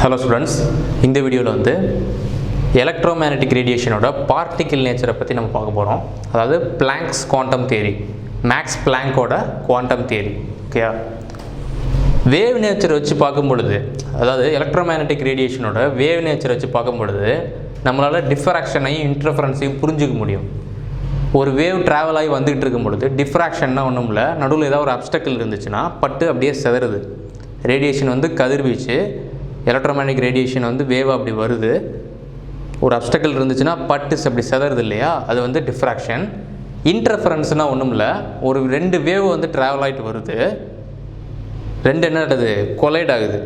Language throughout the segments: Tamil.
Hello students, இந்த வீடியோவில் வந்து electromagnetic radiationோட particle nature பற்றி நம்ம பார்க்க போகிறோம். அதாவது Plancks Quantum Theory, Max Planckோட Quantum Theory. ஓகேயா, வேவ் நேச்சர் வச்சு பார்க்கும் பொழுது, அதாவது electromagnetic radiationோட வேவ் நேச்சர் வச்சு பார்க்கும் பொழுது நம்மளால் டிஃப்ராக்ஷனையும் இன்டர்ஃபரன்ஸையும் புரிஞ்சுக்க முடியும். ஒரு வேவ் ட்ராவல் ஆகி வந்துகிட்டு இருக்கும் பொழுது டிஃப்ராக்ஷன்னா ஒன்றும் இல்லை, நடுவில் ஏதாவது ஒரு அப்டக்கிள் இருந்துச்சுன்னா பட்டு அப்படியே செதறுது. ரேடியேஷன் வந்து கதிர்வீச்சு, எலக்ட்ரோமேக்னெட்டிக் ரேடியேஷன் வந்து வேவ் அப்படி வருது. ஒரு அப்டக்கிள் இருந்துச்சுன்னா பட்டு அப்படி செதறுது இல்லையா, அது வந்து டிஃப்ராக்ஷன். இன்டர்ஃபரன்ஸ்னால் ஒன்றும் இல்லை, ஒரு ரெண்டு வேவ் வந்து ட்ராவல் ஆகிட்டு வருது, ரெண்டு என்ன ஆகுது, கொலைட் ஆகுது.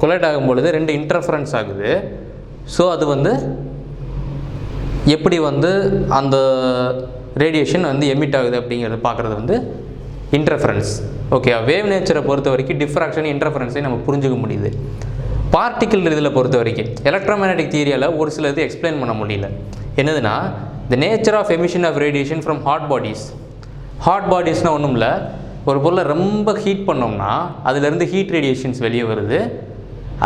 கொலைட் ஆகும் பொழுது ரெண்டு இன்டர்ஃபரன்ஸ் ஆகுது. ஸோ அது வந்து எப்படி வந்து அந்த ரேடியேஷன் வந்து எமிட் ஆகுது அப்படிங்கிறத பார்க்குறது வந்து இன்டர்ஃபரன்ஸ். ஓகே, வேவ் நேச்சரை பொறுத்த வரைக்கும் டிஃப்ராக்ஷன் இன்டர்ஃபரன்ஸையும் நம்ம புரிஞ்சுக்க முடியுது. பார்ட்டிக்கிள் இதில் பொறுத்த வரைக்கும் எலக்ட்ரோமேக்னெட்டிக் தியரியால் ஒரு சில இது எக்ஸ்பிளைன் பண்ண முடியல. என்னதுன்னா, the nature of emission of radiation from hot bodies. Hot பாடிஸ்னால் ஒன்றும் இல்லை, ஒரு பொருளை ரொம்ப ஹீட் பண்ணோம்னா அதுலேருந்து ஹீட் ரேடியேஷன்ஸ் வெளியே வருது,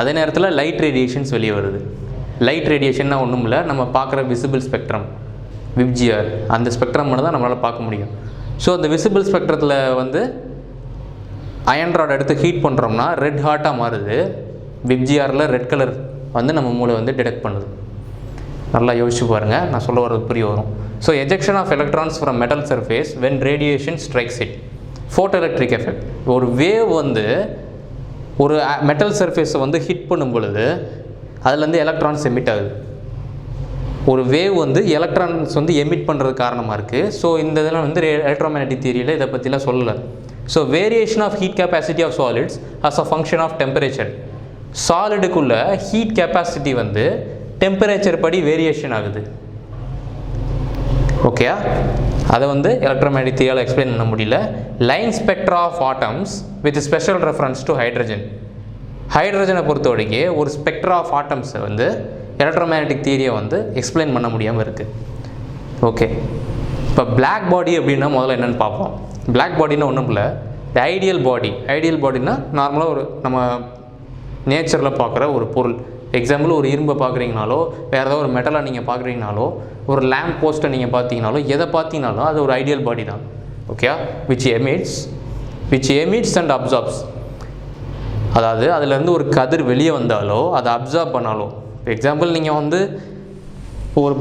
அதே நேரத்தில் லைட் ரேடியேஷன்ஸ் வெளியே வருது. லைட் ரேடியேஷன்னா ஒன்றும் இல்லை, நம்ம பார்க்குற விசிபிள் ஸ்பெக்ட்ரம் விப்ஜிஆர், அந்த ஸ்பெக்ட்ரம் மட்டும் தான் நம்மளால் பார்க்க முடியும். ஸோ அந்த விசிபிள் ஸ்பெக்ட்ரத்தில் வந்து அயன் ராட் எடுத்து ஹீட் பண்ணுறோம்னா ரெட் ஹாட்டாக மாறுது. விப்ஜிஆரில் ரெட் கலர் வந்து நம்ம மூளை வந்து டிடெக்ட் பண்ணுது. நல்லா யோசிச்சு பாருங்கள், நான் சொல்ல வரது புரிய வரும். So ejection of electrons from metal surface when radiation strikes it. Photo electric effect. ஒரு வேவ் வந்து ஒரு மெட்டல் சர்ஃபேஸை வந்து ஹிட் பண்ணும் பொழுது அதுலேருந்து எலக்ட்ரான்ஸ் எமிட் ஆகுது. ஒரு வேவ் வந்து எலக்ட்ரான்ஸ் வந்து எமிட் பண்ணுறது காரணமாக இருக்குது. ஸோ இந்த இதெல்லாம் வந்து எலக்ட்ரோமேக்னெட்டிக் தியரியில் இதை பற்றிலாம் சொல்லலை. So variation of heat capacity of solids as a function of temperature. சாலிடுக்குள்ள ஹீட் கெப்பாசிட்டி வந்து டெம்பரேச்சர் படி வேரியேஷன் ஆகுது. ஓகே, அதை வந்து எலக்ட்ரோமேக்னெட்டிக் தியரியால் எக்ஸ்பிளைன் பண்ண முடியல. Line spectra of atoms with special reference to hydrogen. ஹைட்ரஜனை பொறுத்த வரைக்கும் ஒரு ஸ்பெக்ட்ரா ஆஃப் ஆட்டம்ஸை வந்து எலக்ட்ரோமேக்னெட்டிக் தியரியை வந்து எக்ஸ்பிளைன் பண்ண முடியாமல் இருக்குது. ஓகே, இப்போ பிளாக் பாடி அப்படின்னா முதல்ல என்னென்னு பார்ப்போம். பிளாக் பாடின்னா ஒன்றும் இல்லை, த ஐடியல் பாடி. ஐடியல் பாடினா நார்மலாக ஒரு நம்ம நேச்சரில் பார்க்குற ஒரு பொருள். எக்ஸாம்பிள், ஒரு இரும்பை பார்க்குறீங்கனாலோ, வேறு ஏதாவது ஒரு மெட்டலை நீங்கள் பார்க்குறீங்கனாலோ, ஒரு லேம்ப் போஸ்ட்டை நீங்கள் பார்த்தீங்கனாலோ, எதை பார்த்தீங்கனாலும் அது ஒரு ஐடியல் பாடி தான். Okay, which emits and absorbs. அதாவது அதுலேருந்து ஒரு கதிர் வெளியே வந்தாலோ அதை அப்சார்ப் பண்ணாலோ. எக்ஸாம்பிள், நீங்கள் வந்து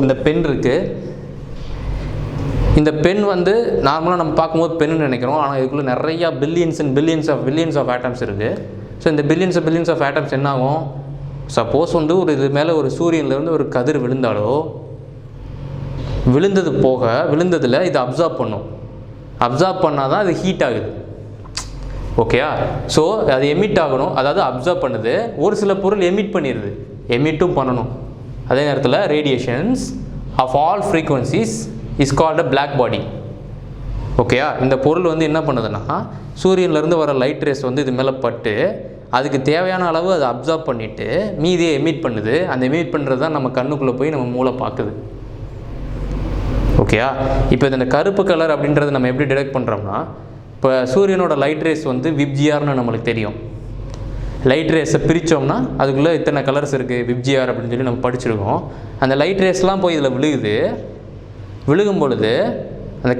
இந்த பென் இருக்குது, இந்த பென் வந்து நார்மலாக நம்ம பார்க்கும்போது பென்னு நினைக்கிறோம், ஆனால் இதுக்குள்ளே நிறையா பில்லியன்ஸ் ஆஃப் ஆட்டம்ஸ் இருக்குது. ஸோ இந்த பில்லியன்ஸ் ஆஃப் ஆட்டம்ஸ் என்ன ஆகும், சப்போஸ் வந்து ஒரு இது மேலே ஒரு சூரியன்லேருந்து ஒரு கதிர் விழுந்தாலோ, விழுந்ததில் இது அப்சார்ப் பண்ணும். அப்சார்ப் பண்ணால் தான் அது ஹீட் ஆகுது. ஓகேயா, ஸோ அது எமிட் ஆகணும், அதாவது அப்சார்ப் பண்ணுது. ஒரு சில பொருள் எமிட் பண்ணிடுது, எமிட்டும் பண்ணணும். அதே நேரத்தில் radiations of all frequencies is called a black body. ஓகேயா, இந்த பொருள் வந்து என்ன பண்ணுதுன்னா, சூரியன்லேருந்து வர லைட் ரேஸ் வந்து இது மேலே பட்டு அதுக்கு தேவையான அளவு அதை அப்சார்ப் பண்ணிவிட்டு மீதியை எமிட் பண்ணுது. அந்த எமிட் பண்ணுறது தான் நம்ம கண்ணுக்குள்ளே போய் நம்ம மூளை பார்க்குது. ஓகேயா, இப்போ இந்த கருப்பு கலர் அப்படின்றத நம்ம எப்படி டிடெக்ட் பண்ணுறோம்னா, இப்போ சூரியனோட லைட் ரேஸ் வந்து விப்ஜிஆர்னு நம்மளுக்கு தெரியும். லைட் ரேஸை பிரித்தோம்னா அதுக்குள்ளே இத்தனை கலர்ஸ் இருக்குது விப்ஜிஆர் அப்படின்னு சொல்லி நம்ம படிச்சிருக்கோம். அந்த லைட் ரேஸ்லாம் போய் இதில் விழுகும் பொழுது அந்த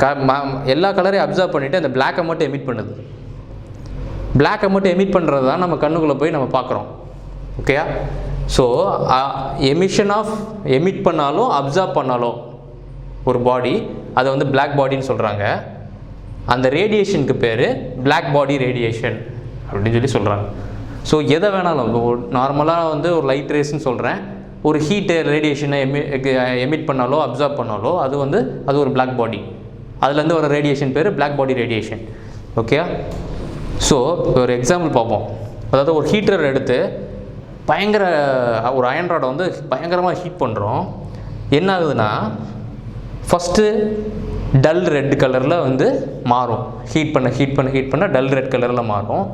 எல்லா கலரையும் அப்சர்வ் பண்ணிவிட்டு அந்த பிளாக்கை மட்டும் எமிட் பண்ணுது. பிளாக்கை மட்டும் எமிட் பண்ணுறது தான் நம்ம கண்ணுக்குள்ளே போய் நம்ம பார்க்குறோம். ஓகேயா, ஸோ எமிட் பண்ணாலும் அப்சர்வ் பண்ணாலும் ஒரு பாடி, அதை வந்து பிளாக் பாடின்னு சொல்கிறாங்க. அந்த ரேடியேஷனுக்கு பேர் பிளாக் பாடி ரேடியேஷன் அப்படின்னு சொல்லி சொல்கிறாங்க. ஸோ எதை வேணாலும், நார்மலாக வந்து ஒரு லைட் ரேஸ்ன்னு சொல்கிறேன், ஒரு ஹீட்டு ரேடியேஷனை எமிட் பண்ணாலோ அப்சார்ப் பண்ணாலோ அது ஒரு பிளாக் பாடி. அதுலேருந்து ஒரு ரேடியேஷன் பேர் black body radiation. Okay, so ஒரு எக்ஸாம்பிள் பார்ப்போம். அதாவது ஒரு ஹீட்டர் எடுத்து ஒரு அயன் ராடை வந்து பயங்கரமாக ஹீட் பண்ணுறோம். என்ன ஆகுதுன்னா, ஃபஸ்ட்டு டல் ரெட் கலரில் வந்து மாறும். ஹீட் பண்ண டல் ரெட் கலரில் மாறும்.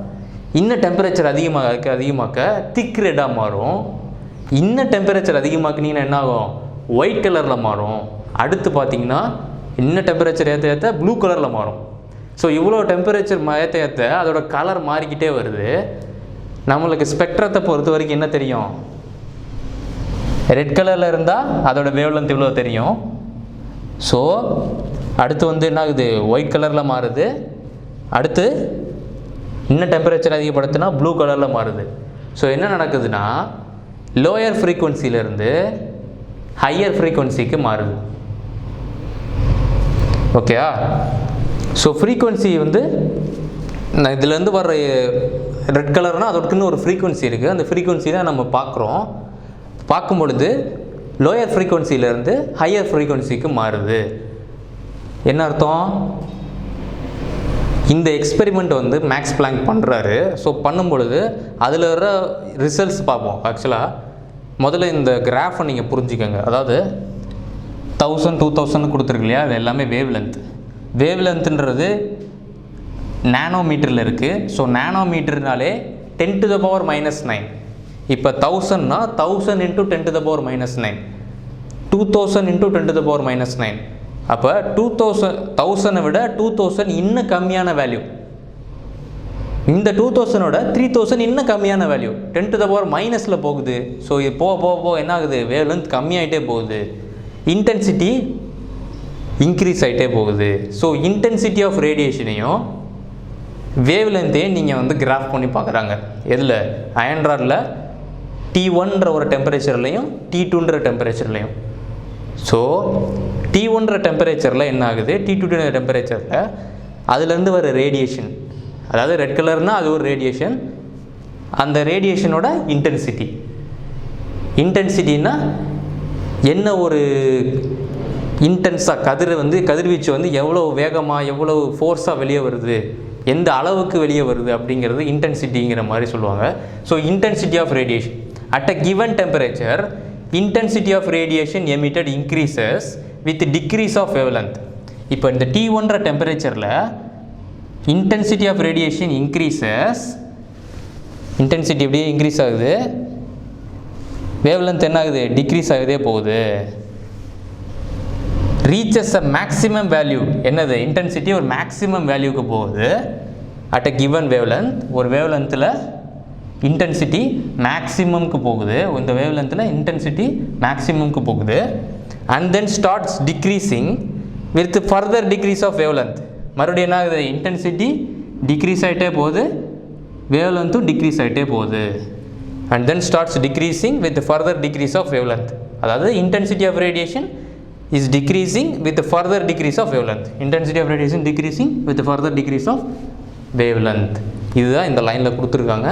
இன்னும் டெம்பரேச்சர் அதிகமாக்க திக் ரெட்டாக மாறும். இன்னும் டெம்பரேச்சர் அதிகமாக்குனீங்கன்னா என்ன ஆகும், ஒயிட் கலரில் மாறும். அடுத்து பார்த்தீங்கன்னா இன்னும் டெம்பரேச்சர் ஏற்ற ப்ளூ கலரில் மாறும். ஸோ இவ்வளோ டெம்பரேச்சர் ஏற்ற அதோட கலர் மாறிக்கிட்டே வருது. நம்மளுக்கு ஸ்பெக்ட்ரத்தை பொறுத்த வரைக்கும் என்ன தெரியும், ரெட் கலரில் இருந்தால் அதோட வேவ் லென்த் இவ்வளோ தெரியும். ஸோ அடுத்து வந்து என்ன ஆகுது, ஒயிட் கலரில் மாறுது. அடுத்து இன்னும் டெம்பரேச்சர் அதிகப்படுத்தினா ப்ளூ கலரில் மாறுது. ஸோ என்ன நடக்குதுன்னா லோயர் ஃப்ரீக்குவன்சியிலேருந்து ஹையர் ஃப்ரீக்குவன்சிக்கு மாறுது. ஓகேயா? ஸோ ஃப்ரீக்குவன்சி வந்து இதுலேருந்து வர்ற ரெட் கலர்னால் அதோடக்குன்னு ஒரு ஃப்ரீக்குவன்சி இருக்குது. அந்த ஃப்ரீக்குவன்சி தான் நம்ம பார்க்குறோம். பார்க்கும் பொழுது லோயர் ஃப்ரீக்குவன்சியிலேருந்து ஹையர் ஃப்ரீக்குவன்சிக்கு மாறுது. என்ன அர்த்தம்? இந்த எக்ஸ்பெரிமெண்ட் வந்து மேக்ஸ் பிளாங்க் பண்ணுறாரு. ஸோ பண்ணும் பொழுது அதில் வர ரிசல்ட்ஸ் பார்ப்போம். ஆக்சுவலாக முதல்ல இந்த கிராஃபை நீங்கள் புரிஞ்சுக்கோங்க. அதாவது 1000 2000 கொடுத்துருக்கு இல்லையா, அது எல்லாமே வேவ் லென்த். வேவ் லென்த்துன்றது நேனோமீட்டரில் இருக்குது. ஸோ நேனோமீட்டர்னாலே 10 to the power -9. இப்போ 1000னா 1000 × 10 to the power -9, 2000 × 10 to the power -9. அப்போ 1000 விட 2000 இன்னும் கம்மியான வேல்யூ. இந்த 2000ஓட 3000 இன்னும் கம்மியான வேல்யூ, 10 to the power -ல் போகுது. ஸோ இது போக போக போக என்ன ஆகுது, வேவ் லென்த் கம்மியாகிட்டே போகுது, இன்டென்சிட்டி இன்க்ரீஸ் ஆகிட்டே போகுது. ஸோ இன்டென்சிட்டி ஆஃப் ரேடியேஷனையும் வேவ் லென்த்தையும் நீங்கள் வந்து கிராஃப் பண்ணி பார்க்குறாங்க. எதில்? அயன் ராடில் T1ன்ற ஒரு டெம்பரேச்சர்லையும் T2ன்ற டெம்பரேச்சர்லையும். ஸோ T1ன்ற டெம்பரேச்சரில் என்ன ஆகுது, T2ன்ற டெம்பரேச்சரில் அதுலேருந்து வர ரேடியேஷன், அதாவது ரெட் கலர்னால் அது ஒரு ரேடியேஷன். அந்த ரேடியேஷனோட இன்டென்சிட்டின்னா என்ன ஒரு இன்டென்ஸாக கதிர்வீச்சு வந்து எவ்வளோ வேகமாக எவ்வளோ ஃபோர்ஸாக வெளியே வருது, எந்த அளவுக்கு வெளியே வருது அப்படிங்கிறது இன்டென்சிட்டிங்கிற மாதிரி சொல்லுவாங்க. So intensity of radiation at a given temperature, intensity of radiation emitted increases with decrease of wavelength. இப்போ இந்த T1ன்ற டெம்பரேச்சரில் intensity of radiation increases, intensity எப்படியே இன்க்ரீஸ் ஆகுது, wavelength என்ன ஆகுது, டிக்ரீஸ் ஆகுதே போகுது. reaches a maximum value, என்னது, intensity ஒரு மேக்ஸிமம் வேல்யூக்கு போகுது at a given wavelength. ஒரு வேவ்லென்த்தில் இன்டென்சிட்டி மேக்ஸிமம்க்கு போகுது, இந்த வேவ் லென்த்தில் இன்டென்சிட்டி மேக்ஸிமம்க்கு போகுது. And then starts decreasing with further decrease of wave length. மறுபடியும் என்ன ஆகுது, இன்டென்சிட்டி டிக்ரீஸ் ஆகிட்டே போகுது, வேவ் லென்த்தும் டிக்ரீஸ் ஆகிட்டே போகுது. And then starts decreasing with further decrease of wave length. அதாவது intensity of radiation is decreasing with further decrease of wave length. Intensity of radiation decreasing with further decrease of wave length. இதுதான் இந்த லைனில் கொடுத்துருக்காங்க.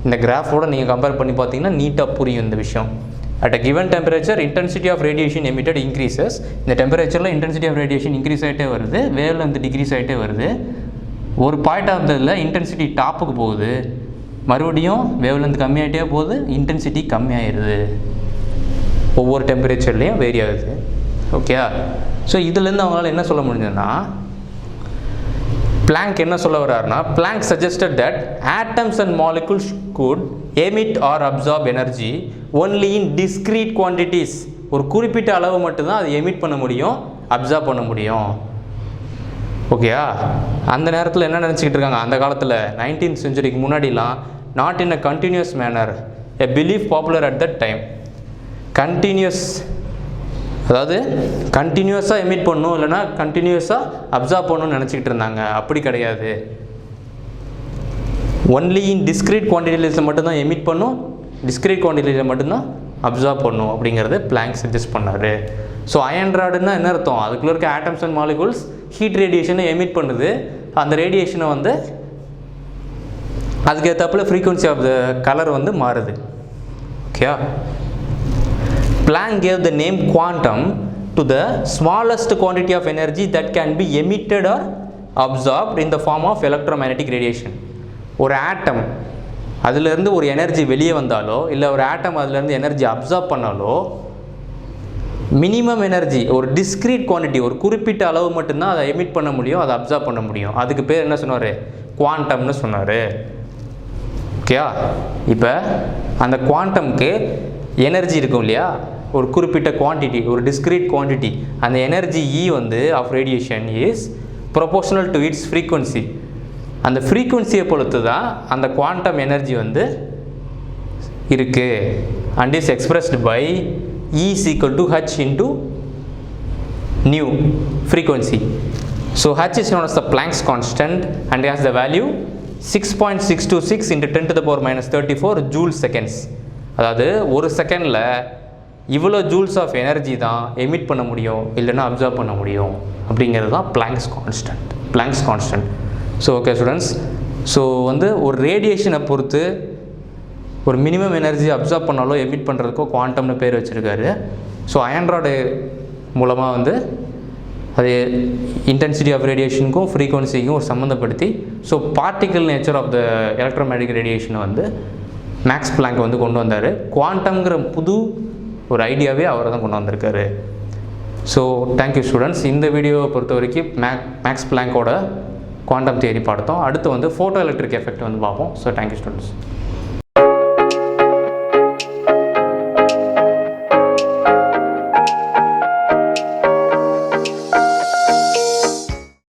இந்த கிராஃபோட நீங்கள் கம்பேர் பண்ணி பார்த்தீங்கன்னா நீட்டாக புரியும் இந்த விஷயம். At a given temperature intensity of radiation emitted increases. இந்த டெம்பரேச்சரில் இன்டென்சிட்டி ஆஃப் ரேடியேஷன் இன்க்ரீஸ் ஆகிட்டே வருது, வேவ் லென்த் டிக்ரீஸ் ஆகிட்டே வருது. ஒரு பாயிண்ட் ஆஃப் இதில் இன்டென்சிட்டி டாப்புக்கு போகுது, மறுபடியும் வேவ் லென்த் கம்மியாகிட்டே போகுது, இன்டென்சிட்டி கம்மியாகிடுது, ஒவ்வொரு டெம்பரேச்சர்லேயும் வேரி ஆகுது. ஓகே. ஸோ இதுலேருந்து அவங்களால என்ன சொல்ல முடிஞ்சதுன்னா, Planck என்ன சொல்ல வர்றாருன்னா, Planck suggested that atoms and molecules could emit or absorb energy only in discrete quantities. ஒரு குறிப்பிட்ட அளவு மட்டும்தான் அது எமிட் பண்ண முடியும், அப்சார்ப் பண்ண முடியும். ஓகேயா? அந்த நேரத்தில் என்ன நினச்சிக்கிட்டு இருக்காங்க, அந்த காலத்தில் 19th centuryக்கு முன்னாடிலாம், not in a continuous manner, a belief popular at that time. Continuous, அதாவது கண்டினியூஸாக எமிட் பண்ணணும், இல்லைனா கண்டினியூஸாக அப்சார்ப் பண்ணணும்னு நினச்சிக்கிட்டு இருந்தாங்க. அப்படி கிடையாது, ஒன்லி இன் டிஸ்க்ரீட் குவான்டிட்டிஸில் மட்டும்தான் எமிட் பண்ணும், டிஸ்க்ரீட் குவான்டிட்டிஸில் மட்டும்தான் அப்சார்ப் பண்ணும் அப்படிங்கிறது பிளாங்க் சஜஸ்ட் பண்ணார். ஸோ அயன் ராடுன்னா என்ன அர்த்தம், அதுக்குள்ளே இருக்க ஆட்டம்ஸ் அண்ட் மாலிகுல்ஸ் ஹீட் ரேடியேஷனை எமிட் பண்ணுது. அந்த ரேடியேஷனை வந்து அதுக்கு ஏற்றாப்புல ஃப்ரீக்வன்சி ஆஃப் த கலர் வந்து மாறுது. Okay. Planck gave the name quantum to the smallest quantity of energy that can be emitted or absorbed in the form of electromagnetic radiation. ஒரு ஆட்டம் அதிலிருந்து ஒரு எனர்ஜி வெளியே வந்தாலோ, இல்லை ஒரு ஆட்டம் அதிலிருந்து எனர்ஜி அப்சார்ப் பண்ணாலோ, மினிமம் எனர்ஜி ஒரு டிஸ்க்ரீட் குவான்டிட்டி, ஒரு குறிப்பிட்ட அளவு மட்டும்தான் அதை எமிட் பண்ண முடியும், அதை அப்சார்ப் பண்ண முடியும். அதுக்கு பேர் என்ன சொன்னார், குவாண்டம்னு சொன்னார். ஓகே. இப்போ அந்த குவாண்டம்க்கு எனர்ஜி இருக்கும் இல்லையா, ஒரு குறிப்பிட்ட குவான்டிட்டி, ஒரு டிஸ்க்ரீட் குவான்டிட்டி. அந்த எனர்ஜி E வந்து of radiation is proportional to its frequency. அந்த ஃப்ரீக்வன்சியை பொறுத்து தான் அந்த குவாண்டம் எனர்ஜி வந்து இருக்குது. And is expressed by E is equal to h into nu frequency. So h is known as the Planck's constant and it has the value 6.626 into 10 to the power minus 34 joule seconds. அதாவது ஒரு செகண்டில் இவ்வளோ ஜூல்ஸ் ஆஃப் எனர்ஜி தான் எமிட் பண்ண முடியும் இல்லைன்னா அப்சர்வ் பண்ண முடியும் அப்படிங்கிறது தான் Planck's constant. So okay students, so வந்து ஒரு ரேடியேஷனை பொறுத்து ஒரு மினிமம் எனர்ஜி அப்சர்வ் பண்ணாலோ எமிட் பண்ணுறதுக்கோ குவாண்டம்னு பேர் வச்சுருக்காரு. ஸோ அயன் ராடு மூலமாக வந்து அது இன்டென்சிட்டி ஆஃப் ரேடியேஷனுக்கும் ஃப்ரீக்வன்சிக்கும் ஒரு சம்மந்தப்படுத்தி so particle nature of the electromagnetic ரேடியேஷனை வந்து மேக்ஸ் பிளாங்க் வந்து கொண்டு வந்தார். குவாண்டம்ங்கிற புது ஒரு ஐடியாவே அவர் தான் கொண்டு வந்திருக்காரு. So thank you students. இந்த வீடியோவை பொறுத்த வரைக்கும் மேக்ஸ் பிளாங்கோட குவாண்டம் தியரி பார்த்தோம். அடுத்து வந்து ஃபோட்டோ எலக்ட்ரிக் எஃபெக்ட் வந்து பார்ப்போம். So thank you students.